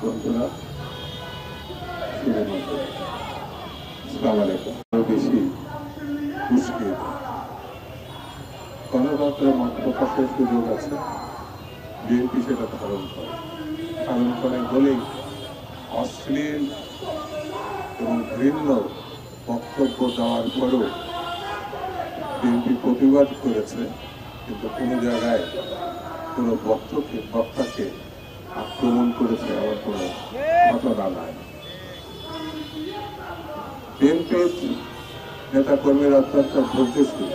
বন্ধুরা, আসসালামু আলাইকুম। আরো বেশি মুশকিল, গণতন্ত্রের মত প্রকাশের সুযোগ আছে, বিএনপি সেটা ধারণ করে বলেই অশ্লীল এবং ঘৃণ্য বক্তব্য দেওয়ার পরেও বিএনপি প্রতিবাদ করেছে, কিন্তু কোনো জায়গায় কোনো বক্তাকে আক্রমণ করেছে এমন কোনো ঘটনা নাই। বিএনপির নেতাকর্মীরা অত্যন্ত ধৈর্যশীল।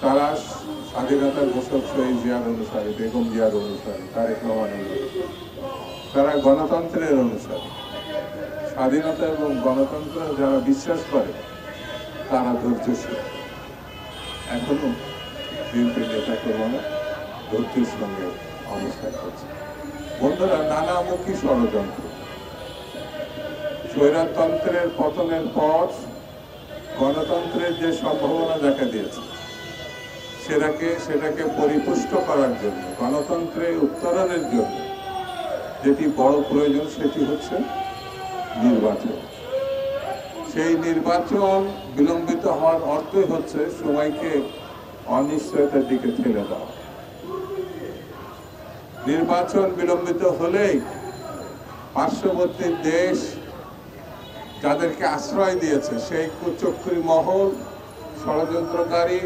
তারা স্বাধীনতার ঘোষক শহীদ জিয়ার অনুসারী, বেগম জিয়ার অনুসারী, তারেক রহমানের অনুসারী। তারা গণতন্ত্রের অনুসারী। স্বাধীনতা এবং গণতন্ত্র যারা বিশ্বাস করে তারা ধৈর্যশীল। এখনো বিএনপির নেতাকর্মীরা ধৈর্যের সঙ্গে অবস্থান করছে। বন্ধুরা, নানামুখী ষড়যন্ত্র, স্বৈরতন্ত্রের পতনের পর গণতন্ত্রের যে সম্ভাবনা দেখা দিয়েছে সেটাকে পরিপুষ্ট করার জন্য, গণতন্ত্রে উত্তরণের জন্য যেটি বড় প্রয়োজন সেটি হচ্ছে নির্বাচন। সেই নির্বাচন বিলম্বিত হওয়ার অর্থই হচ্ছে সময়কে অনিশ্চয়তার দিকে ঠেলে দেওয়া। নির্বাচন বিলম্বিত হলেই পার্শ্ববর্তী দেশ যাদেরকে আশ্রয় দিয়েছে সেই কুচক্রী মহল, ষড়যন্ত্রকারী,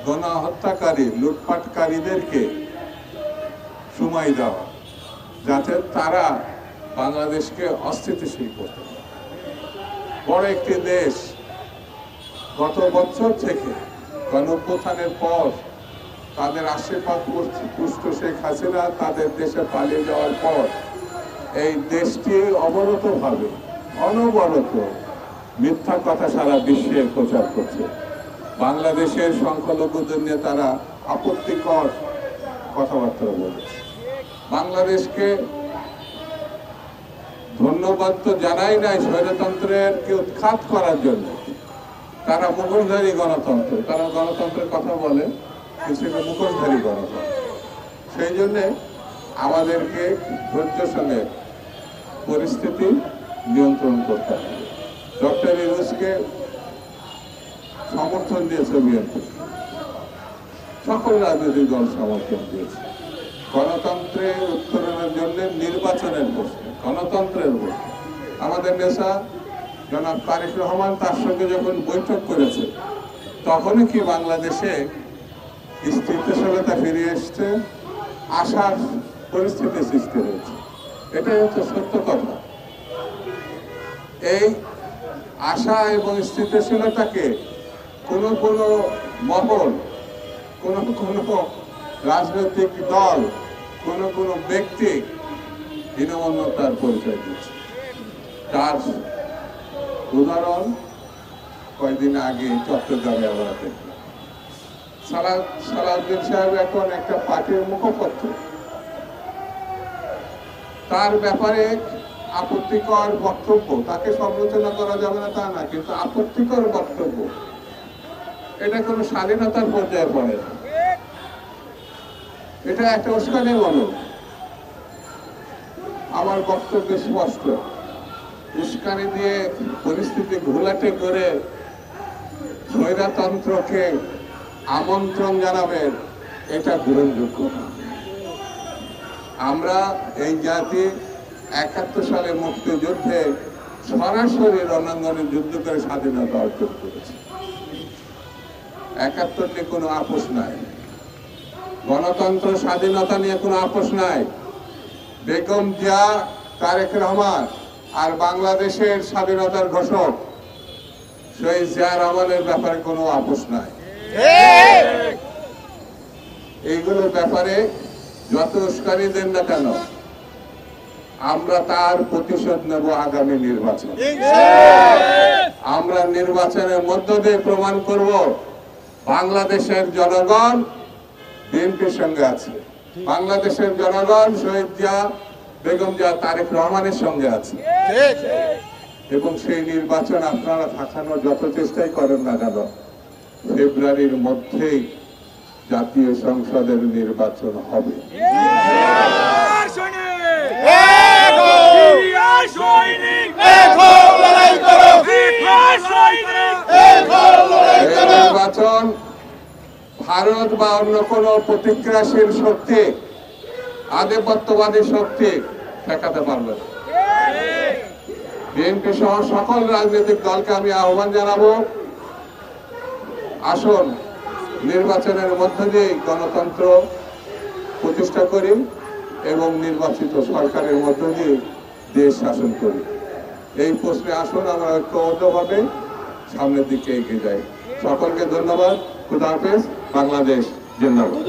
গণহত্যাকারী, লুটপাটকারীদেরকে সময় দেওয়া, যাতে তারা বাংলাদেশকে অস্থিতিশীল করতে পারে। বড় একটি দেশ গত বছর থেকে গণঅভ্যুত্থানের পর তাদের আশীর্বাদ পুষ্ট শেখ হাসিনা তাদের দেশে পালিয়ে যাওয়ার পর এই দেশটি অবরতভাবে অনবরত মিথ্যা কথা সারা বিশ্বে প্রচার করছে। বাংলাদেশের সংখ্যালঘুদের নিয়ে তারা আপত্তিকর কথাবার্তা বলেছে। বাংলাদেশকে ধন্যবাদ তো জানাই নাই স্বৈরতন্ত্রের কে উৎখাত করার জন্য। তারা মুখোশধারী গণতন্ত্র, তারা গণতন্ত্রের কথা বলে, কিন্তু মুখোশধারী গণতন্ত্র। সেই জন্যে আমাদেরকে ধৈর্যের সঙ্গে পরিস্থিতি নিয়ন্ত্রণ করতে হবে। ডক্টর ইউনূসকে সমর্থন দিয়েছে বিএনপি, সকল রাজনৈতিক দল সমর্থন দিয়েছে। গণতন্ত্রের উত্তরণের জন্য নির্বাচনের প্রশ্নে, গণতন্ত্রের প্রশ্নে আমাদের নেতা জনাব তারেক রহমান তার সঙ্গে যখন বৈঠক করেছে তখনই কি বাংলাদেশে স্থিতিশীলতা ফিরে এসছে, আশার পরিস্থিতি সৃষ্টি হয়েছে। এটাই হচ্ছে সত্য কথা। এই আশা এবং স্থিতিশীলতাকে কোনো কোনো মহল, কোনো কোনো রাজনৈতিক দল, কোনো কোনো ব্যক্তি হীনমন্যতার পরিচয় দিচ্ছে। তার উদাহরণ কয়েকদিন আগে চট্টগ্রামে আমরা দেখলাম। সালাউদ্দিন সাহেব এখন একটা পার্টির মুখপত্র। তার ব্যাপারে আপত্তিকর বক্তব্য, তাকে সমালোচনা করা যাবে না তা না, কিন্তু আপত্তিকর বক্তব্য এটা কোনো স্বাধীনতার পর্যায়ে পড়ে না। এটা একটা উস্কানিমূলক। আমার বক্তব্য স্পষ্ট, উস্কানি দিয়ে পরিস্থিতি ঘোলাটে করে স্বৈরতন্ত্রকে আমন্ত্রণ জানাবেন, এটা গ্রহণযোগ্য না। আমরা এই জাতি ৭১ সালে মুক্তিযুদ্ধে সরাসরি রণাঙ্গনে যুদ্ধ করে স্বাধীনতা অর্জন করেছি। ৭১ নিয়ে কোনো আপোষ নাই, গণতন্ত্র স্বাধীনতা নিয়ে কোনো আপোষ নাই। বেগম জিয়া, তারেক রহমান আর বাংলাদেশের স্বাধীনতার ঘোষক শহীদ জিয়া রহমানের ব্যাপারে কোনো আপোষ নাই। এইগুলোর ব্যাপারে যত উস্কানি দেন না কেন, আমরা তার প্রতিশোধ নেব আগামী নির্বাচন। আমরা নির্বাচনের মধ্য দিয়ে প্রমাণ করব বাংলাদেশের জনগণ বিএনপির সঙ্গে আছে, বাংলাদেশের জনগণ শহীদ জিয়া, বেগম জিয়া, তারেক রহমানের সঙ্গে আছে। এবং সেই নির্বাচন আপনারা থাকানোর যত চেষ্টাই করেন না কেন, ফেব্রুয়ারির মধ্যেই জাতীয় সংসদের নির্বাচন হবে। নির্বাচন ভারত বা অন্য কোনো প্রতিক্রিয়াশীল শক্তি, আধিপত্যবাদী শক্তি ঠেকাতে পারবে না। বিএনপি সহ সকল রাজনৈতিক দলকে আমি আহ্বান জানাবো, আসুন নির্বাচনের মধ্য দিয়ে গণতন্ত্র প্রতিষ্ঠা করি এবং নির্বাচিত সরকারের মধ্য দিয়ে দেশ শাসন করি। এই প্রশ্নে আসুন আমরা ঐক্যবদ্ধভাবে সামনের দিকে এগিয়ে যাই। সকলকে ধন্যবাদ। খুদা হাফেজ। বাংলাদেশ জিন্দাবাদ।